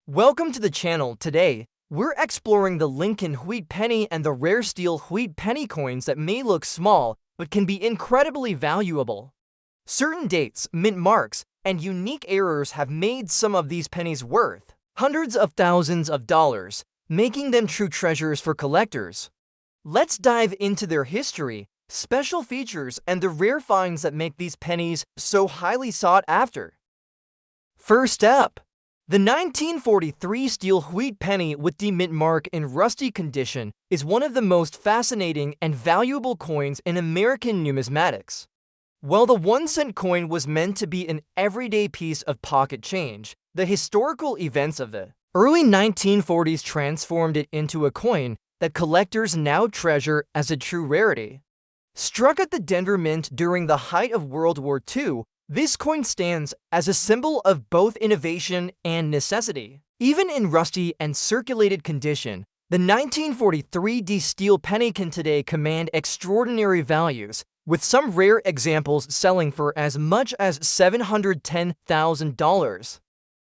Welcome to the channel. Today, we're exploring the Lincoln wheat penny and the rare steel wheat penny coins that may look small, but can be incredibly valuable. Certain dates, mint marks, and unique errors have made some of these pennies worth hundreds of thousands of dollars, making them true treasures for collectors. Let's dive into their history, special features, and the rare finds that make these pennies so highly sought after. First up, the 1943 steel wheat penny with the mint mark in rusty condition is one of the most fascinating and valuable coins in American numismatics. While the 1-cent coin was meant to be an everyday piece of pocket change, the historical events of the early 1940s transformed it into a coin that collectors now treasure as a true rarity. Struck at the Denver Mint during the height of World War II, this coin stands as a symbol of both innovation and necessity. Even in rusty and circulated condition, the 1943 D steel penny can today command extraordinary values, with some rare examples selling for as much as $710,000.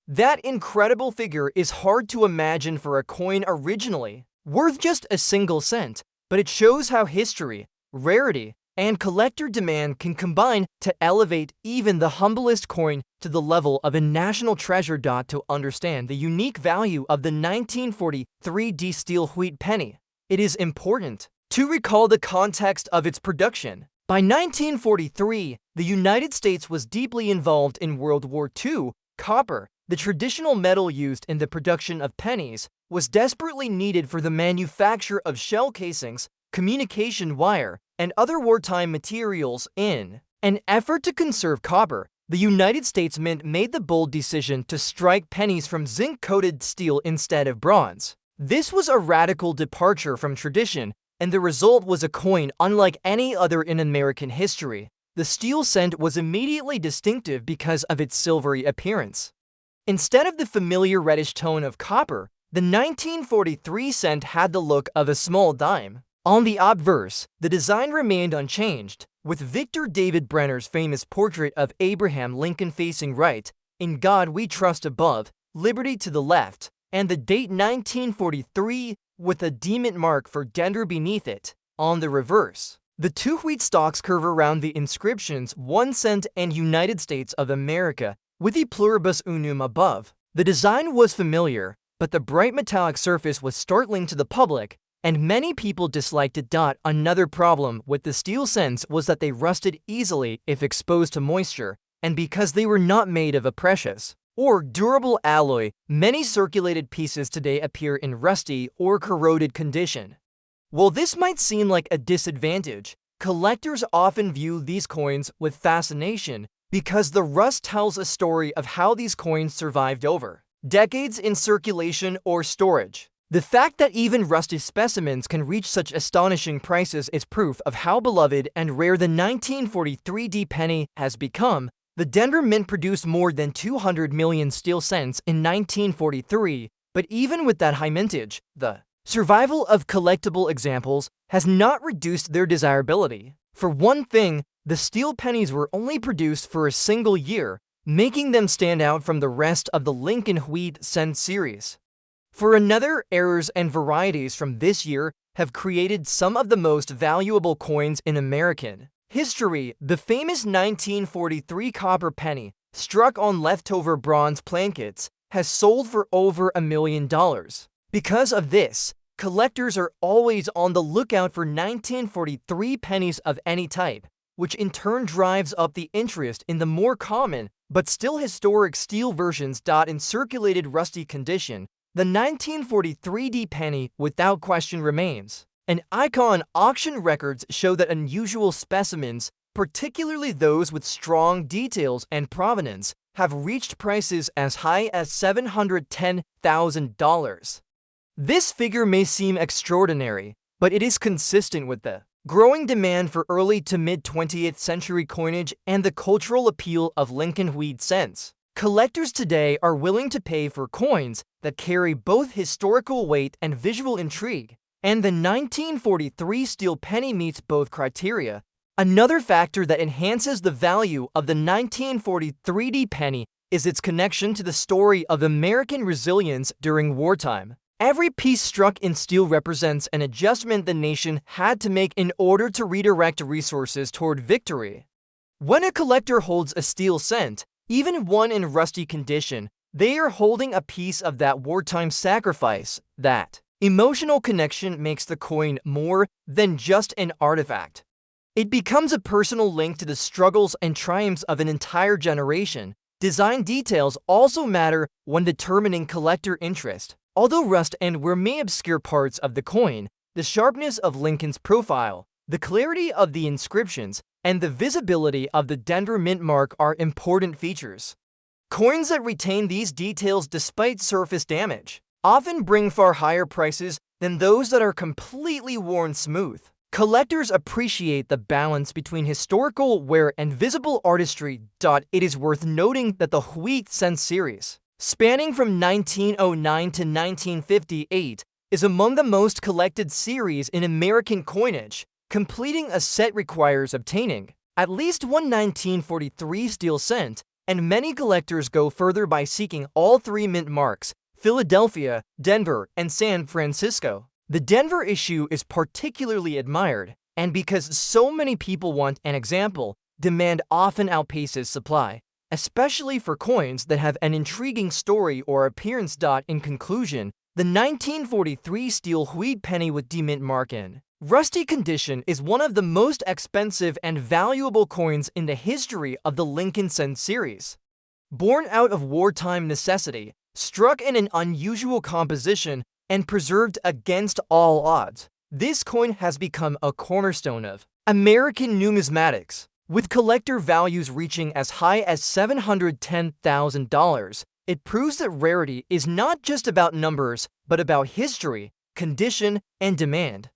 That incredible figure is hard to imagine for a coin originally worth just a single cent, but it shows how history, rarity, and collector demand can combine to elevate even the humblest coin to the level of a national treasure. To understand the unique value of the 1943 D steel wheat penny, it is important to recall the context of its production. By 1943, the United States was deeply involved in World War II. Copper, the traditional metal used in the production of pennies, was desperately needed for the manufacture of shell casings, communication wire, and other wartime materials. In an effort to conserve copper, the United States Mint made the bold decision to strike pennies from zinc-coated steel instead of bronze. This was a radical departure from tradition, and the result was a coin unlike any other in American history. The steel cent was immediately distinctive because of its silvery appearance. Instead of the familiar reddish tone of copper, the 1943 cent had the look of a small dime. On the obverse, the design remained unchanged, with Victor David Brenner's famous portrait of Abraham Lincoln facing right, "In God we trust" above, "Liberty" to the left, and the date 1943 with a D-mint mark for Denver beneath it. On the reverse, the two wheat stalks curve around the inscriptions 1 cent and United States of America, with the pluribus unum above. The design was familiar, but the bright metallic surface was startling to the public, and many people disliked it. Another problem with the steel cents was that they rusted easily if exposed to moisture, and because they were not made of a precious or durable alloy, many circulated pieces today appear in rusty or corroded condition. While this might seem like a disadvantage, collectors often view these coins with fascination because the rust tells a story of how these coins survived over decades in circulation or storage. The fact that even rusty specimens can reach such astonishing prices is proof of how beloved and rare the 1943 D penny has become. The Denver Mint produced more than 200 million steel cents in 1943, but even with that high mintage, the survival of collectible examples has not reduced their desirability. For one thing, the steel pennies were only produced for a single year, making them stand out from the rest of the Lincoln wheat cent series. For another, errors and varieties from this year have created some of the most valuable coins in American history. The famous 1943 copper penny, struck on leftover bronze plankets, has sold for over $1 million. Because of this, collectors are always on the lookout for 1943 pennies of any type, which in turn drives up the interest in the more common but still historic steel versions. In circulated rusty condition, the 1943 D penny without question remains an icon. Auction records show that unusual specimens, particularly those with strong details and provenance, have reached prices as high as $710,000. This figure may seem extraordinary, but it is consistent with the growing demand for early to mid-20th century coinage and the cultural appeal of Lincoln wheat cents. Collectors today are willing to pay for coins that carry both historical weight and visual intrigue, and the 1943 steel penny meets both criteria. Another factor that enhances the value of the 1943 D penny is its connection to the story of American resilience during wartime. Every piece struck in steel represents an adjustment the nation had to make in order to redirect resources toward victory. When a collector holds a steel cent, even one in rusty condition, they are holding a piece of that wartime sacrifice. That emotional connection makes the coin more than just an artifact. It becomes a personal link to the struggles and triumphs of an entire generation. Design details also matter when determining collector interest. Although rust and wear may obscure parts of the coin, the sharpness of Lincoln's profile, the clarity of the inscriptions, and the visibility of the Denver mint mark are important features. Coins that retain these details despite surface damage often bring far higher prices than those that are completely worn smooth. Collectors appreciate the balance between historical wear and visible artistry. It is worth noting that the Wheat Cent series, spanning from 1909 to 1958, is among the most collected series in American coinage. Completing a set requires obtaining at least one 1943 steel cent, and many collectors go further by seeking all three mint marks: Philadelphia, Denver, and San Francisco. The Denver issue is particularly admired, and because so many people want an example, demand often outpaces supply, especially for coins that have an intriguing story or appearance. In conclusion, the 1943 steel wheat penny with D-mint mark in rusty condition is one of the most expensive and valuable coins in the history of the Lincoln Cent series. Born out of wartime necessity, struck in an unusual composition, and preserved against all odds, this coin has become a cornerstone of American numismatics, with collector values reaching as high as $710,000. It proves that rarity is not just about numbers, but about history, condition, and demand.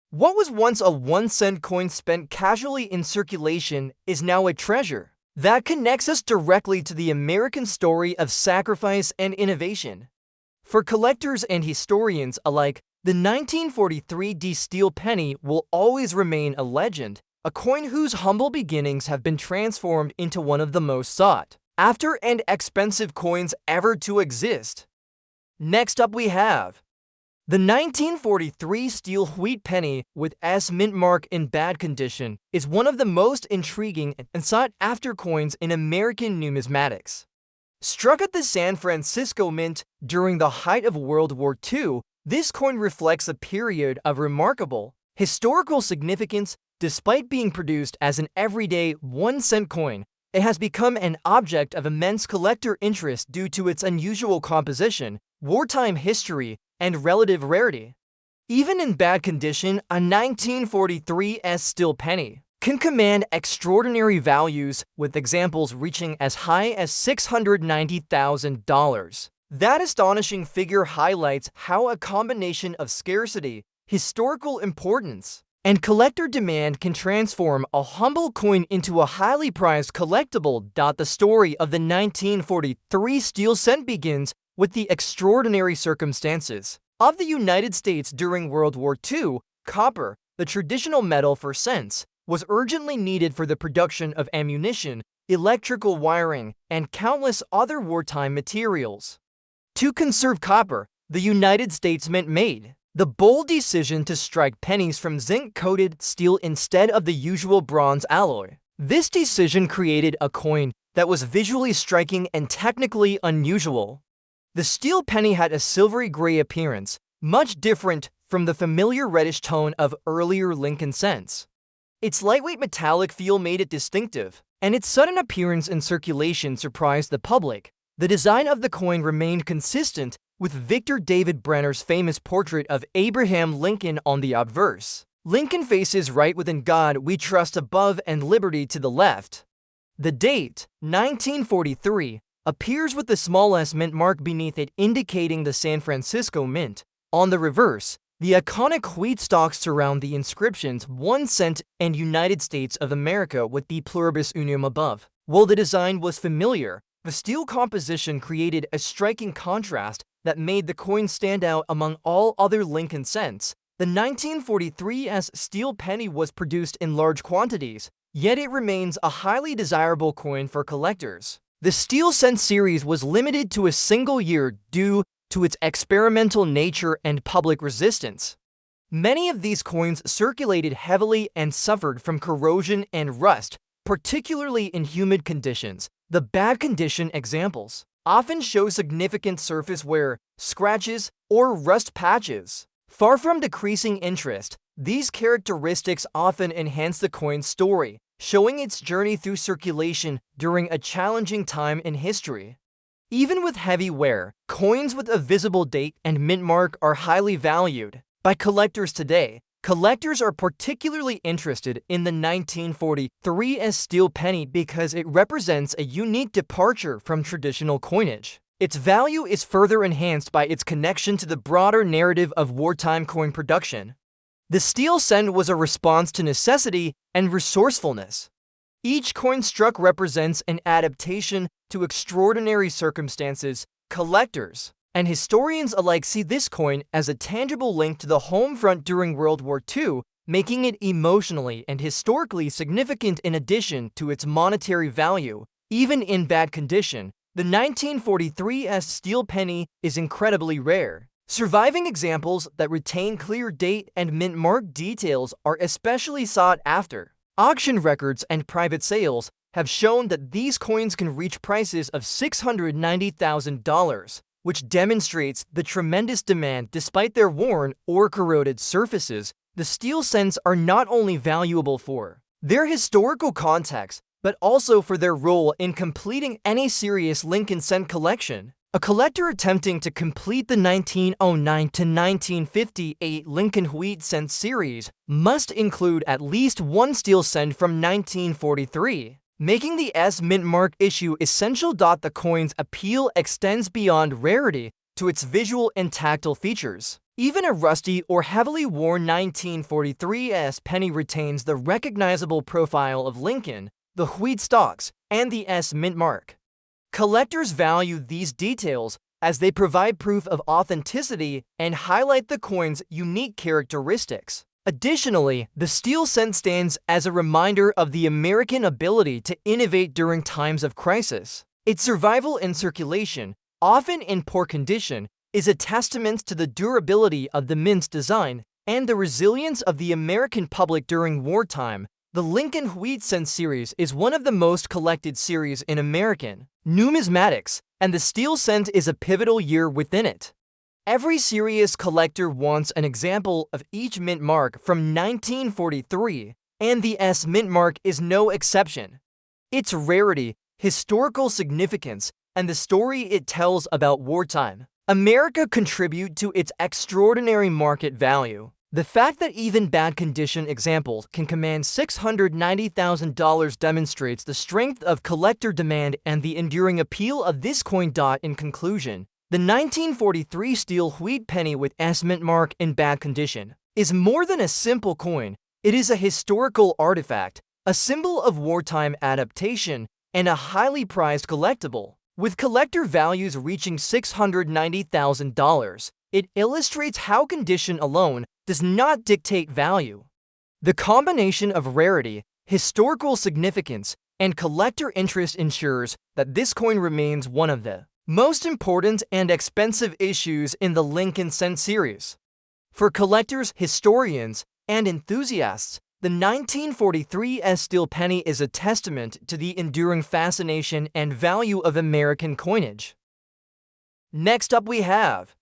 What was once a 1-cent coin spent casually in circulation is now a treasure that connects us directly to the American story of sacrifice and innovation. For collectors and historians alike, the 1943 D steel penny will always remain a legend, a coin whose humble beginnings have been transformed into one of the most sought after and expensive coins ever to exist. Next up we have the 1943 steel wheat penny with S mint mark in bad condition is one of the most intriguing and sought-after coins in American numismatics. Struck at the San Francisco Mint during the height of World War II, this coin reflects a period of remarkable historical significance. Despite being produced as an everyday 1-cent coin, it has become an object of immense collector interest due to its unusual composition, wartime history, and relative rarity. Even in bad condition, a 1943 S steel penny can command extraordinary values, with examples reaching as high as $690,000. That astonishing figure highlights how a combination of scarcity, historical importance, and collector demand can transform a humble coin into a highly prized collectible. The story of the 1943 steel cent begins with the extraordinary circumstances of the United States during World War II. Copper, the traditional metal for cents, was urgently needed for the production of ammunition, electrical wiring, and countless other wartime materials. To conserve copper, the United States Mint made the bold decision to strike pennies from zinc-coated steel instead of the usual bronze alloy. This decision created a coin that was visually striking and technically unusual. The steel penny had a silvery gray appearance, much different from the familiar reddish tone of earlier Lincoln cents. Its lightweight metallic feel made it distinctive, and its sudden appearance in circulation surprised the public. The design of the coin remained consistent with Victor David Brenner's famous portrait of Abraham Lincoln on the obverse. Lincoln faces right within God we trust above and liberty to the left. The date, 1943, appears with the small s mint mark beneath it indicating the San Francisco Mint. On the reverse, the iconic wheat stalks surround the inscriptions 1 cent and United States of America with the pluribus unum above. While the design was familiar, the steel composition created a striking contrast that made the coin stand out among all other Lincoln cents. The 1943's steel penny was produced in large quantities, yet it remains a highly desirable coin for collectors. The steel cent series was limited to a single year due to its experimental nature and public resistance. Many of these coins circulated heavily and suffered from corrosion and rust, particularly in humid conditions. The bad condition examples often show significant surface wear, scratches, or rust patches. Far from decreasing interest, these characteristics often enhance the coin's story, showing its journey through circulation during a challenging time in history. Even with heavy wear, coins with a visible date and mint mark are highly valued by collectors today. Collectors are particularly interested in the 1943 steel penny because it represents a unique departure from traditional coinage. Its value is further enhanced by its connection to the broader narrative of wartime coin production. The steel cent was a response to necessity and resourcefulness. Each coin struck represents an adaptation to extraordinary circumstances. Collectors and historians alike see this coin as a tangible link to the home front during World War II, making it emotionally and historically significant in addition to its monetary value. Even in bad condition, the 1943 steel penny is incredibly rare. Surviving examples that retain clear date and mint mark details are especially sought after. Auction records and private sales have shown that these coins can reach prices of $690,000, which demonstrates the tremendous demand despite their worn or corroded surfaces. The steel cents are not only valuable for their historical context, but also for their role in completing any serious Lincoln cent collection. A collector attempting to complete the 1909 to 1958 Lincoln wheat cent series must include at least one steel cent from 1943, making the S mint mark issue essential. The coin's appeal extends beyond rarity to its visual and tactile features. Even a rusty or heavily worn 1943 S penny retains the recognizable profile of Lincoln, the wheat stalks, and the S mint mark. Collectors value these details as they provide proof of authenticity and highlight the coin's unique characteristics. Additionally, the steel cent stands as a reminder of the American ability to innovate during times of crisis. Its survival in circulation, often in poor condition, is a testament to the durability of the mint's design and the resilience of the American public during wartime. The Lincoln Wheat Cent series is one of the most collected series in American numismatics, and the steel cent is a pivotal year within it. Every serious collector wants an example of each mint mark from 1943, and the S mint mark is no exception. Its rarity, historical significance, and the story it tells about wartime America contribute to its extraordinary market value. The fact that even bad condition examples can command $690,000 demonstrates the strength of collector demand and the enduring appeal of this coin. In conclusion, the 1943 steel wheat penny with S mint mark in bad condition is more than a simple coin. It is a historical artifact, a symbol of wartime adaptation, and a highly prized collectible. With collector values reaching $690,000, it illustrates how condition alone does not dictate value. The combination of rarity, historical significance, and collector interest ensures that this coin remains one of the most important and expensive issues in the Lincoln Cent series. For collectors, historians, and enthusiasts, the 1943 steel penny is a testament to the enduring fascination and value of American coinage. Next up we have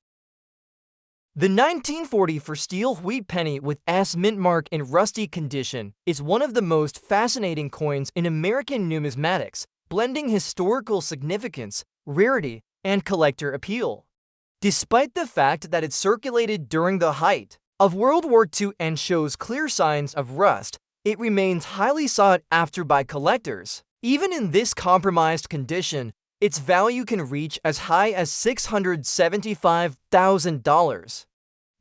the 1944 steel wheat penny with S mint mark in rusty condition is one of the most fascinating coins in American numismatics, blending historical significance, rarity, and collector appeal. Despite the fact that it circulated during the height of World War II and shows clear signs of rust, it remains highly sought after by collectors. Even in this compromised condition, its value can reach as high as $675,000.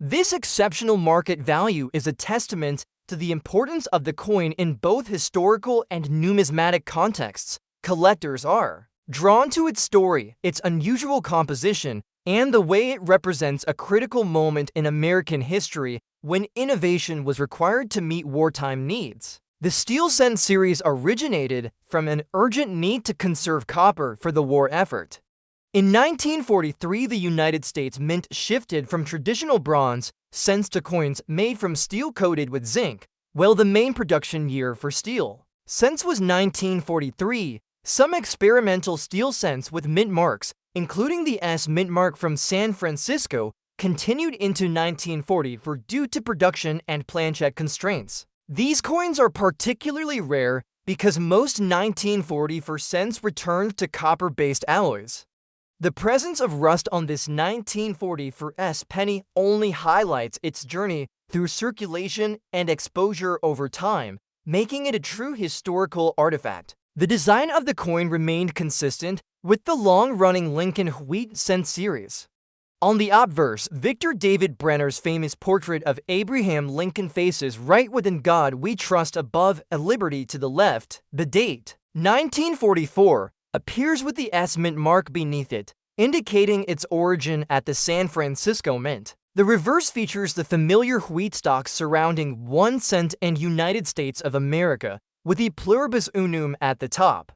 This exceptional market value is a testament to the importance of the coin in both historical and numismatic contexts. Collectors are drawn to its story, its unusual composition, and the way it represents a critical moment in American history when innovation was required to meet wartime needs. The steel cent series originated from an urgent need to conserve copper for the war effort. In 1943, the United States Mint shifted from traditional bronze cents to coins made from steel coated with zinc, while the main production year for steel cents was 1943. Some experimental steel cents with mint marks, including the S mint mark from San Francisco, continued into 1940 due to production and plan check constraints. These coins are particularly rare because most 1940 cents returned to copper-based alloys. The presence of rust on this 1940 penny only highlights its journey through circulation and exposure over time, making it a true historical artifact. The design of the coin remained consistent with the long-running Lincoln wheat cent series. On the obverse, Victor David Brenner's famous portrait of Abraham Lincoln faces right within God we trust above a liberty to the left. The date, 1944, appears with the S mint mark beneath it, indicating its origin at the San Francisco Mint. The reverse features the familiar wheat stalks surrounding 1 cent and United States of America, with the pluribus unum at the top.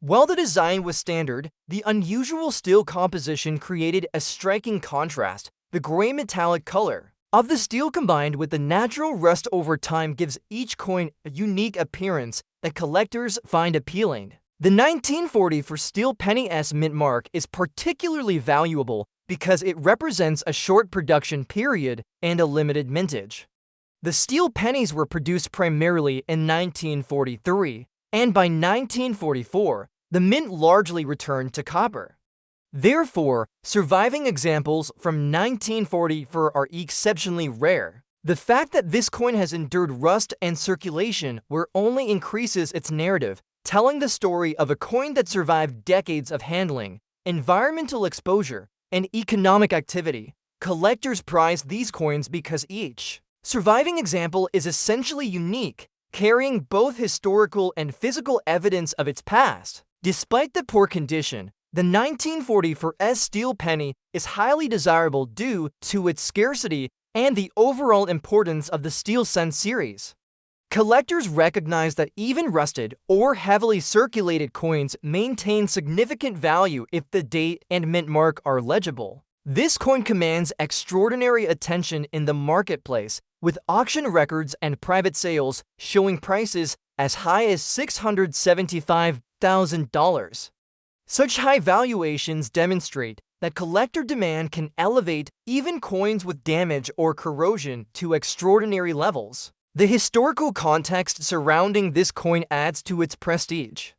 While the design was standard, the unusual steel composition created a striking contrast. The gray metallic color of the steel combined with the natural rust over time gives each coin a unique appearance that collectors find appealing. The 1940 steel penny S mint mark is particularly valuable because it represents a short production period and a limited mintage. The steel pennies were produced primarily in 1943, and by 1944, the mint largely returned to copper. Therefore, surviving examples from 1940 are exceptionally rare. The fact that this coin has endured rust and circulation only increases its narrative, telling the story of a coin that survived decades of handling, environmental exposure, and economic activity. Collectors prize these coins because each surviving example is essentially unique, carrying both historical and physical evidence of its past. Despite the poor condition, the 1940 steel penny is highly desirable due to its scarcity and the overall importance of the steel cent series. Collectors recognize that even rusted or heavily circulated coins maintain significant value if the date and mint mark are legible. This coin commands extraordinary attention in the marketplace, with auction records and private sales showing prices as high as $675,000. Such high valuations demonstrate that collector demand can elevate even coins with damage or corrosion to extraordinary levels. The historical context surrounding this coin adds to its prestige.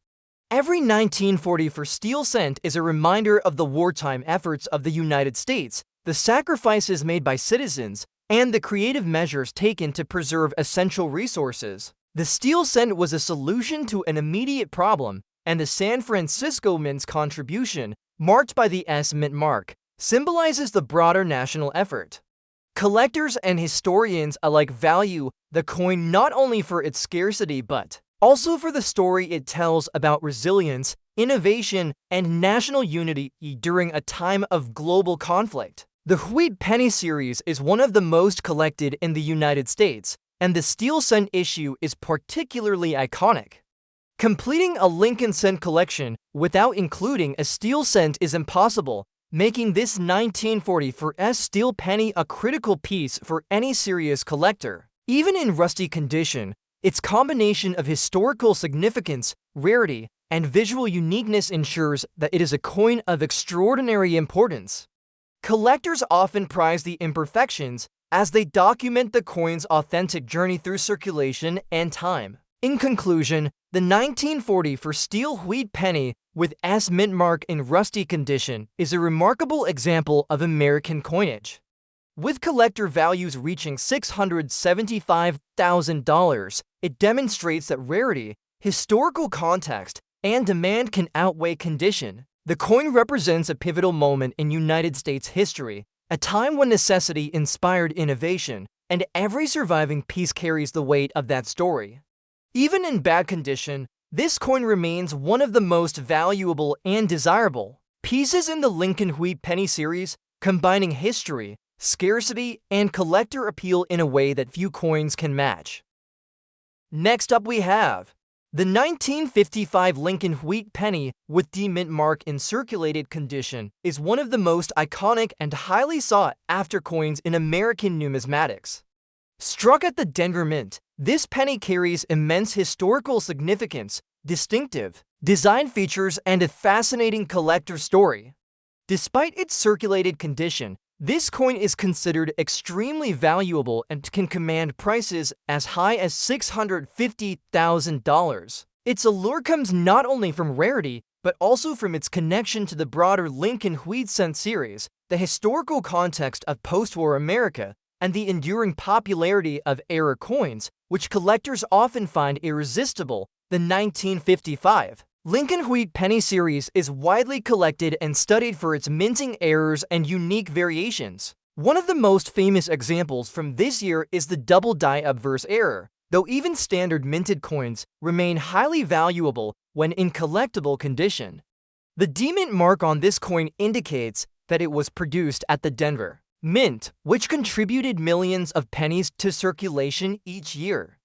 Every 1940 steel cent is a reminder of the wartime efforts of the United States, the sacrifices made by citizens, and the creative measures taken to preserve essential resources. The steel cent was a solution to an immediate problem, and the San Francisco Mint's contribution, marked by the S mint mark, symbolizes the broader national effort. Collectors and historians alike value the coin not only for its scarcity but also for the story it tells about resilience, innovation, and national unity during a time of global conflict. The wheat penny series is one of the most collected in the United States, and the steel cent issue is particularly iconic. Completing a Lincoln cent collection without including a steel cent is impossible, making this 1940 steel penny a critical piece for any serious collector. Even in rusty condition, its combination of historical significance, rarity, and visual uniqueness ensures that it is a coin of extraordinary importance. Collectors often prize the imperfections as they document the coin's authentic journey through circulation and time. In conclusion, the 1940 steel wheat penny with S mint mark in rusty condition is a remarkable example of American coinage. With collector values reaching $675,000, it demonstrates that rarity, historical context, and demand can outweigh condition. The coin represents a pivotal moment in United States history, a time when necessity inspired innovation, and every surviving piece carries the weight of that story. Even in bad condition, this coin remains one of the most valuable and desirable pieces in the Lincoln wheat penny series, combining history, scarcity, and collector appeal in a way that few coins can match. Next up we have the 1955 Lincoln Wheat penny with D mint mark in circulated condition is one of the most iconic and highly sought-after coins in American numismatics. Struck at the Denver Mint, this penny carries immense historical significance, distinctive design features, and a fascinating collector story. Despite its circulated condition, this coin is considered extremely valuable and can command prices as high as $650,000. Its allure comes not only from rarity, but also from its connection to the broader Lincoln Wheat cent series, the historical context of post-war America, and the enduring popularity of era coins, which collectors often find irresistible. The 1955 Lincoln Wheat penny series is widely collected and studied for its minting errors and unique variations. One of the most famous examples from this year is the double die obverse error, though even standard minted coins remain highly valuable when in collectible condition. The D-mint mark on this coin indicates that it was produced at the Denver Mint, which contributed millions of pennies to circulation each year.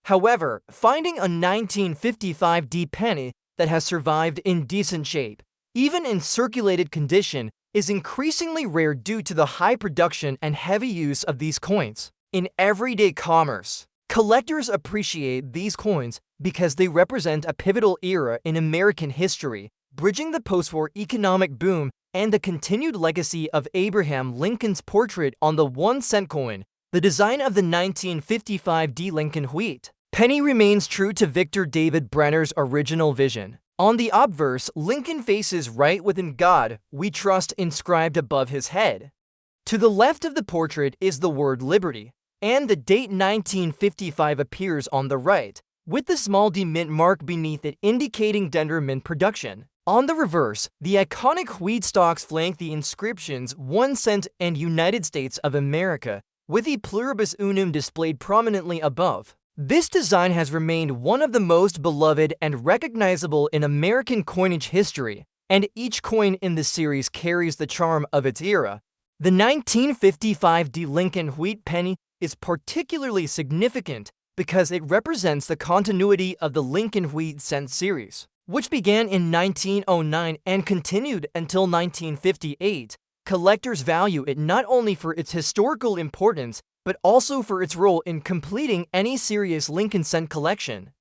However, finding a 1955 D penny that has survived in decent shape, even in circulated condition, is increasingly rare due to the high production and heavy use of these coins in everyday commerce. Collectors appreciate these coins because they represent a pivotal era in American history, bridging the post-war economic boom and the continued legacy of Abraham Lincoln's portrait on the 1-cent coin. The design of the 1955 D Lincoln Wheat penny remains true to Victor David Brenner's original vision. On the obverse, Lincoln faces right within God, we trust inscribed above his head. To the left of the portrait is the word liberty, and the date 1955 appears on the right, with the small D mint mark beneath it indicating Denver Mint production. On the reverse, the iconic wheat stalks flank the inscriptions 1 cent and United States of America, with E pluribus unum displayed prominently above. This design has remained one of the most beloved and recognizable in American coinage history, and each coin in the series carries the charm of its era. The 1955 D Lincoln Wheat penny is particularly significant because it represents the continuity of the Lincoln Wheat cent series, which began in 1909 and continued until 1958. Collectors value it not only for its historical importance, but also for its role in completing any serious Lincoln cent collection.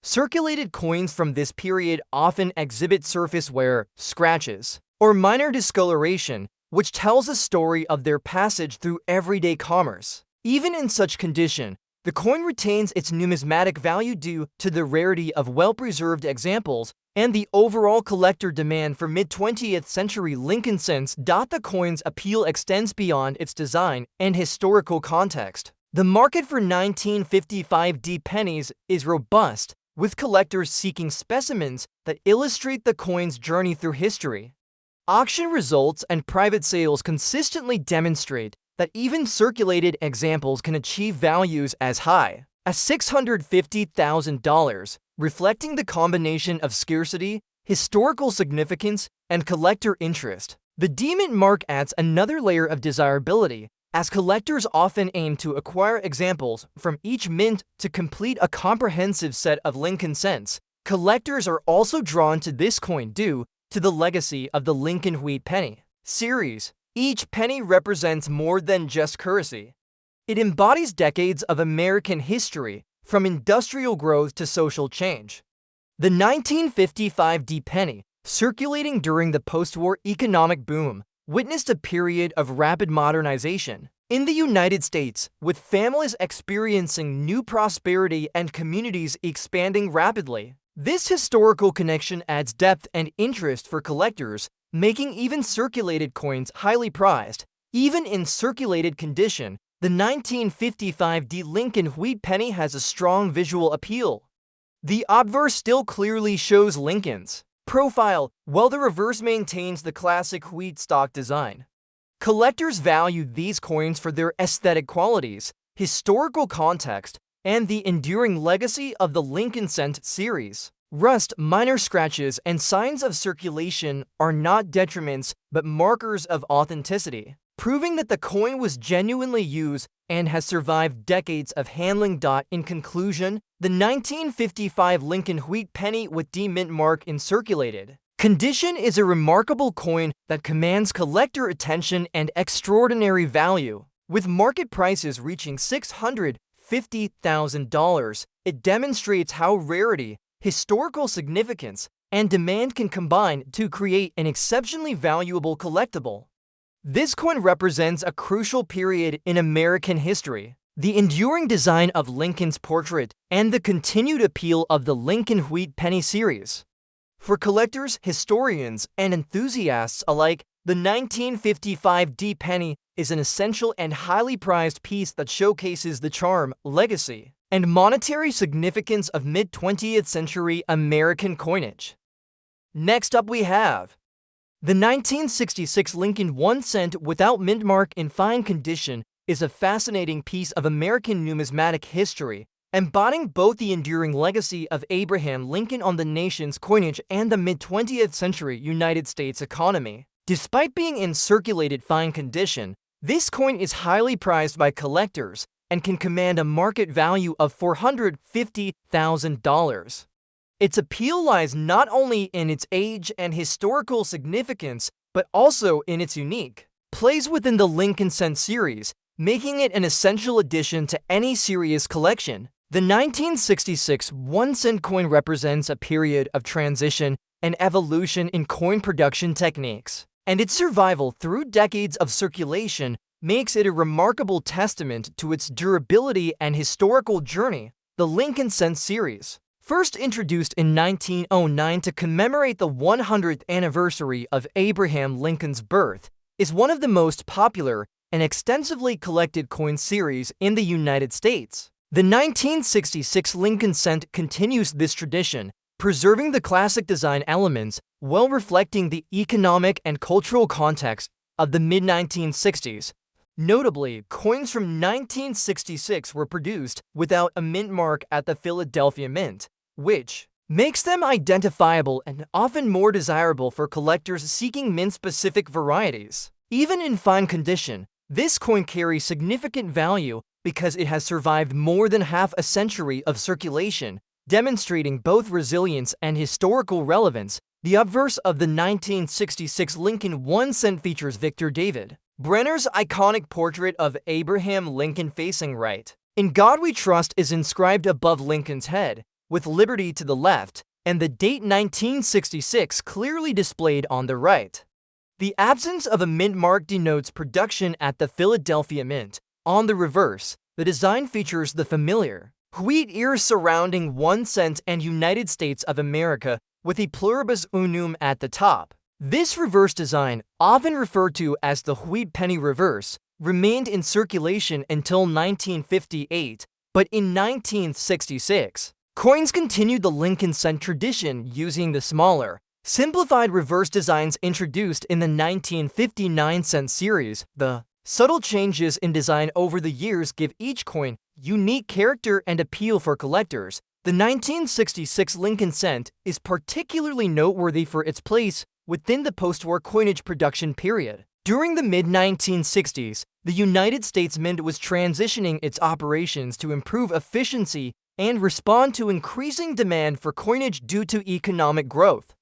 Circulated coins from this period often exhibit surface wear, scratches, or minor discoloration, which tells a story of their passage through everyday commerce. Even in such condition, the coin retains its numismatic value due to the rarity of well-preserved examples and the overall collector demand for mid-20th century Lincoln cents. The coin's appeal extends beyond its design and historical context. The market for 1955 D pennies is robust, with collectors seeking specimens that illustrate the coin's journey through history. Auction results and private sales consistently demonstrate that even circulated examples can achieve values as high as $650,000, reflecting the combination of scarcity, historical significance, and collector interest. The D-mint mark adds another layer of desirability, as collectors often aim to acquire examples from each mint to complete a comprehensive set of Lincoln cents. Collectors are also drawn to this coin due to the legacy of the Lincoln Wheat penny series. Each penny represents more than just currency. It embodies decades of American history, from industrial growth to social change. The 1955 D penny, circulating during the post-war economic boom, witnessed a period of rapid modernization in the United States, with families experiencing new prosperity and communities expanding rapidly. This historical connection adds depth and interest for collectors, making even circulated coins highly prized. Even in circulated condition, the 1955 D Lincoln Wheat penny has a strong visual appeal. The obverse still clearly shows Lincoln's profile, while the reverse maintains the classic wheat stalk design. Collectors value these coins for their aesthetic qualities, historical context, and the enduring legacy of the Lincoln cent series. Rust, minor scratches, and signs of circulation are not detriments but markers of authenticity. proving that the coin was genuinely used and has survived decades of handling. In conclusion, the 1955 Lincoln wheat penny with D mint mark in circulated condition is a remarkable coin that commands collector attention and extraordinary value. With market prices reaching $650,000, it demonstrates how rarity, historical significance, and demand can combine to create an exceptionally valuable collectible. This coin represents a crucial period in American history. The enduring design of Lincoln's portrait and the continued appeal of the Lincoln wheat penny series. For collectors, historians, and enthusiasts alike, the 1955 D penny is an essential and highly prized piece that showcases the charm, legacy, and monetary significance of mid-20th century American coinage. Next up we have the 1966 Lincoln 1 cent without mint mark in fine condition is a fascinating piece of American numismatic history, embodying both the enduring legacy of Abraham Lincoln on the nation's coinage and the mid-20th century United States economy. Despite being in circulated fine condition, this coin is highly prized by collectors and can command a market value of $450,000. Its appeal lies not only in its age and historical significance, but also in its unique place within the Lincoln cent series, making it an essential addition to any serious collection. The 1966 1 cent coin represents a period of transition and evolution in coin production techniques, and its survival through decades of circulation makes it a remarkable testament to its durability and historical journey. The Lincoln cent series, first introduced in 1909 to commemorate the 100th anniversary of Abraham Lincoln's birth, is one of the most popular and extensively collected coin series in the United States. The 1966 Lincoln cent continues this tradition, preserving the classic design elements while reflecting the economic and cultural context of the mid-1960s. Notably, coins from 1966 were produced without a mint mark at the Philadelphia Mint, which makes them identifiable and often more desirable for collectors seeking mint-specific varieties. Even in fine condition, this coin carries significant value because it has survived more than half a century of circulation, demonstrating both resilience and historical relevance. The obverse of the 1966 Lincoln 1 cent features Victor David Brenner's iconic portrait of Abraham Lincoln facing right. "In God We Trust" is inscribed above Lincoln's head, with liberty to the left, and the date 1966 clearly displayed on the right. The absence of a mint mark denotes production at the Philadelphia Mint. On the reverse, the design features the familiar wheat ears surrounding 1 cent and United States of America with a pluribus unum at the top. This reverse design, often referred to as the wheat penny reverse, remained in circulation until 1958, but in 1966, coins continued the Lincoln cent tradition using the smaller, simplified reverse designs introduced in the 1959 cent series. The subtle changes in design over the years give each coin unique character and appeal for collectors. The 1966 Lincoln cent is particularly noteworthy for its place within the post-war coinage production period. During the mid-1960s, the United States Mint was transitioning its operations to improve efficiency and respond to increasing demand for coinage due to economic growth.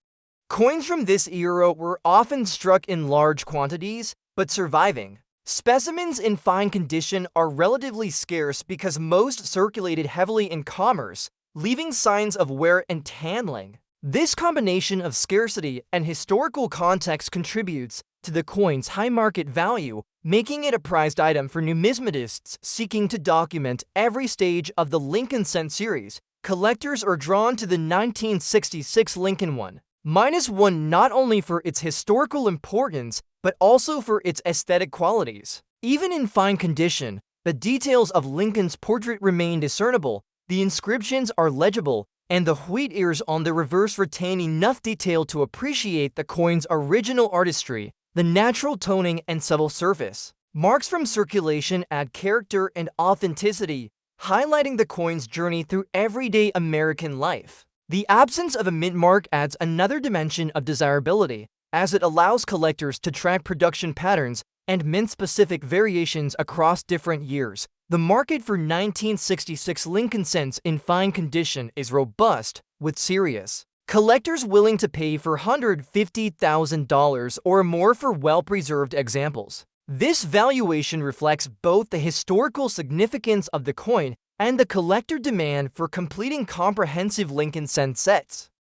Coins from this era were often struck in large quantities, but surviving specimens in fine condition are relatively scarce because most circulated heavily in commerce, leaving signs of wear and handling. This combination of scarcity and historical context contributes to the coin's high market value, making it a prized item for numismatists seeking to document every stage of the Lincoln cent series. Collectors are drawn to the 1966 Lincoln 1-1 not only for its historical importance, but also for its aesthetic qualities. Even in fine condition, the details of Lincoln's portrait remain discernible, the inscriptions are legible, and the wheat ears on the reverse retain enough detail to appreciate the coin's original artistry. The natural toning and subtle surface marks from circulation add character and authenticity, highlighting the coin's journey through everyday American life. The absence of a mint mark adds another dimension of desirability, as it allows collectors to track production patterns and mint-specific variations across different years, the market for 1966 Lincoln cents in fine condition is robust, with serious collectors willing to pay for $150,000 or more for well-preserved examples. This valuation reflects both the historical significance of the coin and the collector demand for completing comprehensive Lincoln cent sets.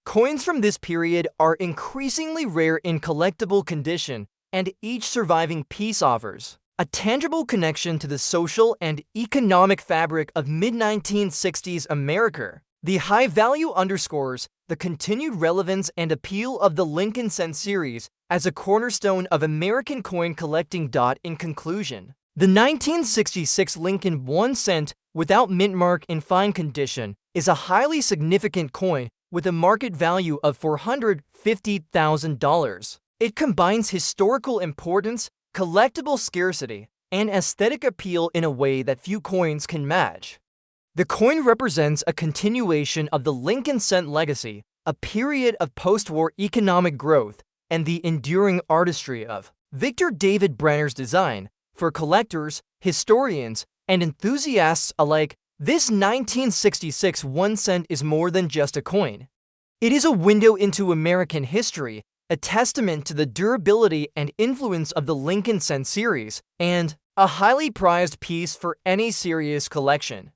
Coins from this period are increasingly rare in collectible condition, and each surviving piece offers a tangible connection to the social and economic fabric of mid-1960s America. The high value underscores the continued relevance and appeal of the Lincoln cent series as a cornerstone of American coin collecting. In conclusion, the 1966 Lincoln 1 cent without mint mark in fine condition is a highly significant coin with a market value of $450,000. It combines historical importance, collectible scarcity, and aesthetic appeal in a way that few coins can match. The coin represents a continuation of the Lincoln cent legacy, a period of post-war economic growth, and the enduring artistry of Victor David Brenner's design. For collectors, historians, and enthusiasts alike, this 1966 1 cent is more than just a coin. It is a window into American history, a testament to the durability and influence of the Lincoln cent series, and a highly prized piece for any serious collection.